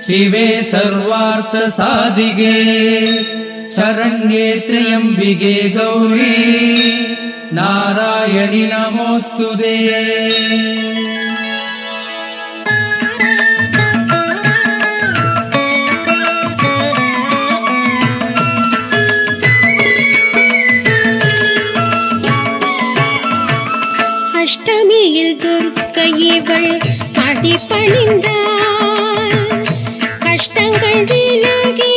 ಶಿವೆ ಸರ್ವಾರ್ಥ ಸಾಧಿಗೆ ಶರಣ್ಯೇ ತ್ರ್ಯಂಬಿಕೆ ಗೌರಿ ನಾರಾಯಣಿ ನಮೋಸ್ತುತೇ. அஷ்டமியில் துர்க்கை இவள் அடிபணிந்தாள், கஷ்டங்கள் விலகி